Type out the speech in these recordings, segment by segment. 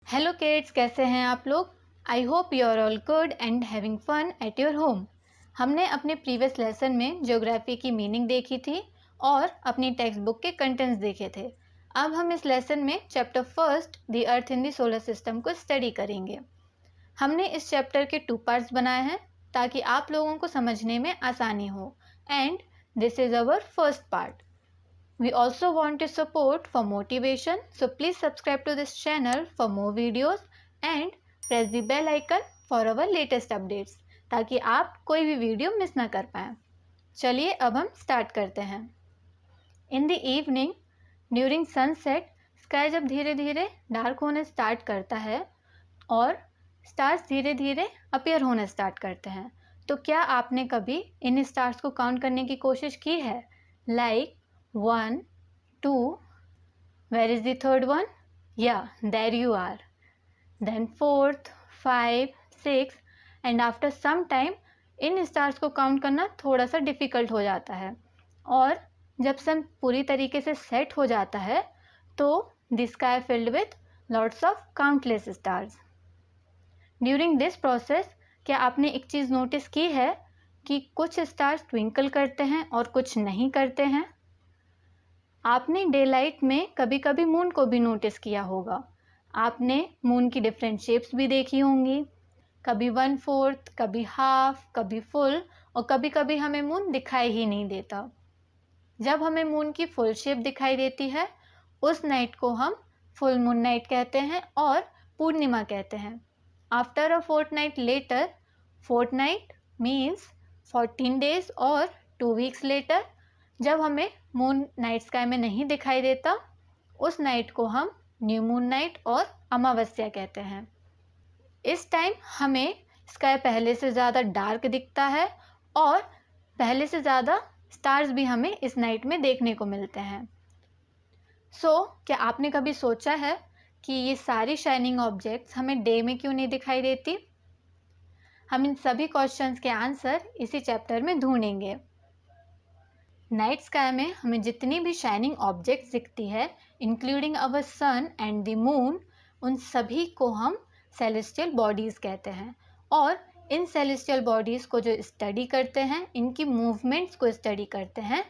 Hello kids, कैसे हैं आप लोग। I hope you are all good and having fun at your home. हमने अपने प्रीवियस लेसन में ज्योग्राफी की मीनिंग देखी थी और अपनी टेक्स्ट बुक के कंटेंट्स देखे थे। अब हम इस लेसन में chapter first the earth in the solar system को स्टडी करेंगे। हमने इस चैप्टर के 2 पार्ट्स बनाए हैं ताकि आप लोगों को समझने में आसानी हो, and this is our first part. We also want your support for motivation, so please subscribe to this channel for more videos and press the bell icon for our latest updates ताकि आप कोई भी video miss ना कर पाएँ। चलिए अब हम स्टार्ट करते हैं। In the evening during sunset sky जब धीरे धीरे डार्क होने स्टार्ट करता है और स्टार्स धीरे धीरे अपीयर होने स्टार्ट करते हैं, तो क्या आपने कभी इन स्टार्स को काउंट करने की कोशिश की है? Like 1, 2, where is the third one? Yeah, there you are. Then fourth, 5, 6 and after some time in stars को काउंट करना थोड़ा सा डिफ़िकल्ट हो जाता है, और जब सन पूरी तरीके से सेट हो जाता है तो the sky filled with lots of countless stars. During this process क्या आपने एक चीज़ नोटिस की है कि कुछ स्टार्स ट्विंकल करते हैं और कुछ नहीं करते हैं? आपने डे लाइट में कभी कभी मून को भी नोटिस किया होगा। आपने मून की डिफरेंट शेप्स भी देखी होंगी, कभी 1/4, कभी हाफ, कभी फुल, और कभी कभी हमें मून दिखाई ही नहीं देता। जब हमें मून की फुल शेप दिखाई देती है उस नाइट को हम फुल मून नाइट कहते हैं और पूर्णिमा कहते हैं। After a fortnight later, fortnight means 14 days और 2 वीक्स लेटर, जब हमें मून नाइट स्काई में नहीं दिखाई देता उस नाइट को हम न्यू मून नाइट और अमावस्या कहते हैं। इस टाइम हमें स्काई पहले से ज़्यादा डार्क दिखता है और पहले से ज़्यादा स्टार्स भी हमें इस नाइट में देखने को मिलते हैं। क्या आपने कभी सोचा है कि ये सारी शाइनिंग ऑब्जेक्ट्स हमें डे में क्यों नहीं दिखाई देती? हम इन सभी क्वेश्चंस के आंसर इसी चैप्टर में ढूंढेंगे। नाइट स्काई में हमें जितनी भी शाइनिंग ऑब्जेक्ट्स दिखती है, including our sun and the moon, उन सभी को हम सेलेस्टियल बॉडीज़ कहते हैं, और इन सेलेस्टियल बॉडीज़ को जो स्टडी करते हैं, इनकी मूवमेंट्स को स्टडी करते हैं,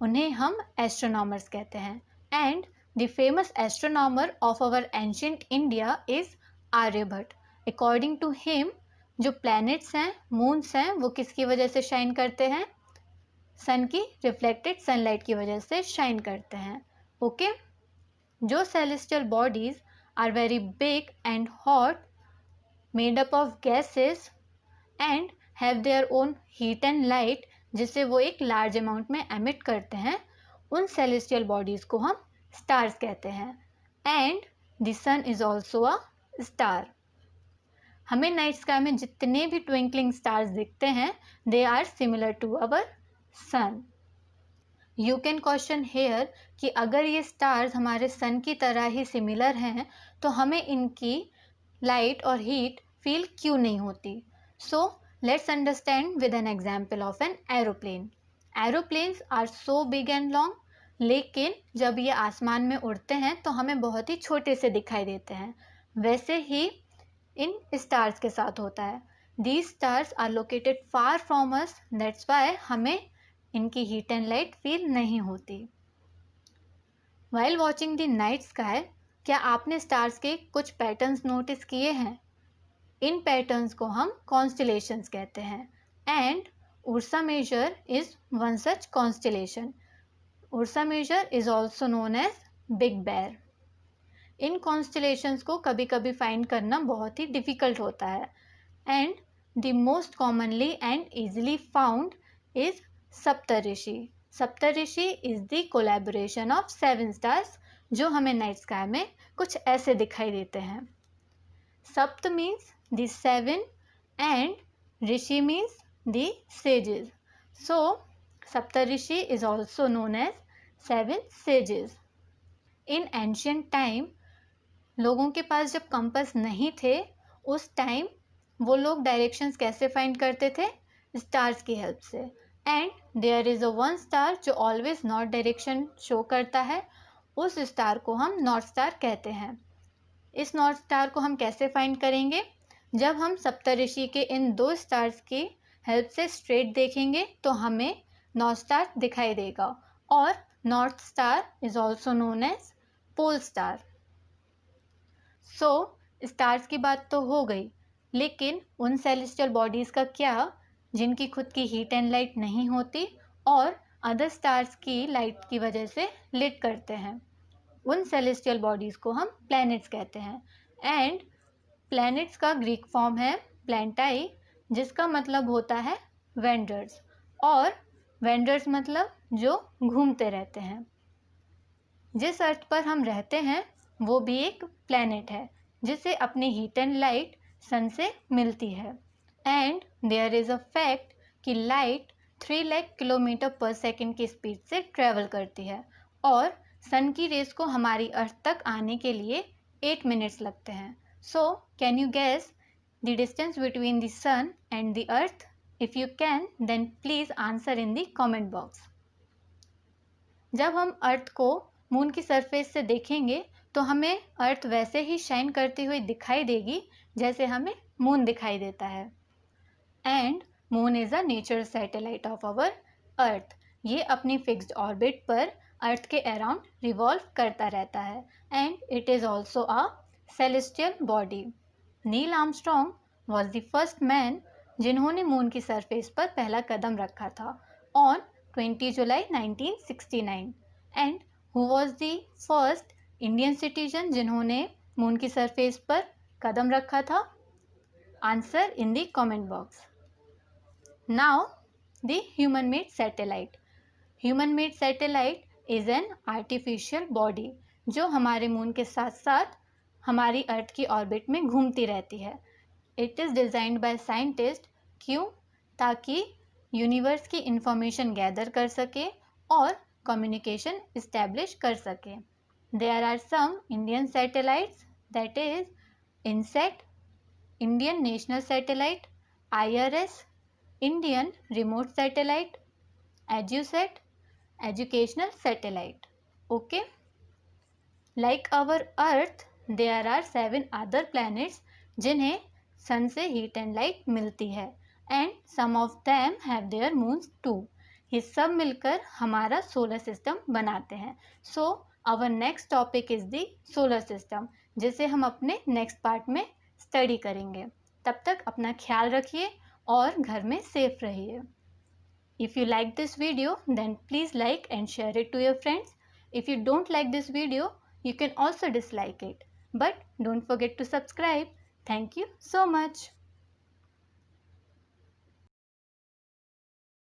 उन्हें हम एस्ट्रोनॉमर्स कहते हैं। And the famous astronomer of our ancient India is Aryabhata. According to him जो प्लैनेट्स हैं, मून्स हैं, वो किसकी वजह से शाइन करते हैं? सन की रिफ्लेक्टेड सनलाइट की वजह से शाइन करते हैं। ओके, जो celestial bodies are very big and hot, made up of gases and have their own heat and light, जिसे वो एक लार्ज अमाउंट में एमिट करते हैं, उन सेलेस्टियल बॉडीज को हम स्टार्स कहते हैं। And the sun is also a star. हमें नाइट स्काई में जितने भी ट्विंकलिंग स्टार्स दिखते हैं, they are similar to our sun. You can question here कि अगर ये स्टार्स हमारे सन की तरह ही सिमिलर हैं तो हमें इनकी लाइट और हीट फील क्यों नहीं होती? So let's understand with an example of an aeroplane. Aeroplanes are so big and long, लेकिन जब ये आसमान में उड़ते हैं तो हमें बहुत ही छोटे से दिखाई देते हैं। वैसे ही इन स्टार्स के साथ होता है। These stars are located far from us, that's why हमें इनकी हीट एंड लाइट फील नहीं होती। While watching the night sky, क्या आपने स्टार्स के कुछ पैटर्न्स नोटिस किए हैं? इन पैटर्न्स को हम कॉन्स्टेलेशंस कहते हैं, and Ursa Major is one such constellation. Ursa Major is also known as Big Bear. इन कॉन्स्टेलेशंस को कभी कभी फाइंड करना बहुत ही डिफिकल्ट होता है, and the most commonly and easily found is Saptarishi. Saptarishi is the collaboration of 7 stars, जो हमें नाइट स्काई में कुछ ऐसे दिखाई देते हैं। सप्त मीन्स द 7 एंड ऋषि means the sages. So Saptarishi is also known as 7 sages. In ancient time लोगों के पास जब कंपास नहीं थे, उस टाइम वो लोग डायरेक्शंस कैसे फाइंड करते थे? स्टार्स की हेल्प से। And there is a one star जो ऑलवेज नॉर्थ डायरेक्शन शो करता है, उस स्टार को हम नॉर्थ स्टार कहते हैं। इस नॉर्थ स्टार को हम कैसे फाइंड करेंगे? जब हम सप्तऋषि के इन 2 स्टार्स की हेल्प से स्ट्रेट देखेंगे तो हमें नॉर्थ स्टार दिखाई देगा और north star is also known as pole star. So stars की बात तो हो गई, लेकिन उन सेलेस्टियल बॉडीज का क्या जिनकी खुद की हीट एंड लाइट नहीं होती और अदर स्टार्स की लाइट की वजह से लिट करते हैं? उन सेलेस्टियल बॉडीज को हम प्लैनेट्स कहते हैं। एंड प्लैनेट्स का ग्रीक फॉर्म है प्लैंटाई, जिसका मतलब होता है वेंडर्स, और वेंडर्स मतलब जो घूमते रहते हैं। जिस अर्थ पर हम रहते हैं वो भी एक प्लैनेट है जिसे अपनी हीट एंड लाइट सन से मिलती है। And there is a fact कि light 3 lakh kilometre per second की स्पीड से ट्रेवल करती है और सन की रेस को हमारी अर्थ तक आने के लिए 8 मिनट्स लगते हैं। So can you guess the distance between the sun and the earth? If you can then please answer in the comment box. जब हम अर्थ को मून की सरफेस से देखेंगे तो हमें अर्थ वैसे ही शाइन करती हुई दिखाई देगी जैसे हमें मून दिखाई देता है। And moon is a natural satellite of our earth. ये अपनी फिक्स्ड ऑर्बिट पर अर्थ के अराउंड रिवॉल्व करता रहता है and it is also a celestial body. Neil Armstrong was the first man जिन्होंने मून की सरफेस पर पहला कदम रखा था on 20 July 1969। And who was the first Indian citizen जिन्होंने मून की सरफेस पर कदम रखा था? Answer in the comment box. Now, the human-made satellite. Human-made satellite is an artificial body जो हमारे मून के साथ साथ हमारी अर्थ की ऑर्बिट में घूमती रहती है। It is designed by scientists। क्यों? ताकि यूनिवर्स की इंफॉर्मेशन गैदर कर सके और कम्युनिकेशन इस्टेब्लिश कर सके। There are some Indian satellites, that is INSAT, Indian National Satellite, IRS, Indian Remote Satellite, EduSat, Educational Satellite. Okay. Like our Earth, there are 7 other planets जिन्हें सन से heat and light मिलती है and some of them have their moons too. ये सब मिलकर हमारा solar system बनाते हैं। So our next topic is the solar system, जिसे हम अपने नेक्स्ट पार्ट में स्टडी करेंगे। तब तक अपना ख्याल रखिए और घर में सेफ रहिए। If you like this video, then please like and share it to your friends. If you don't like this video, you can also dislike it. But don't forget to subscribe. Thank you so much.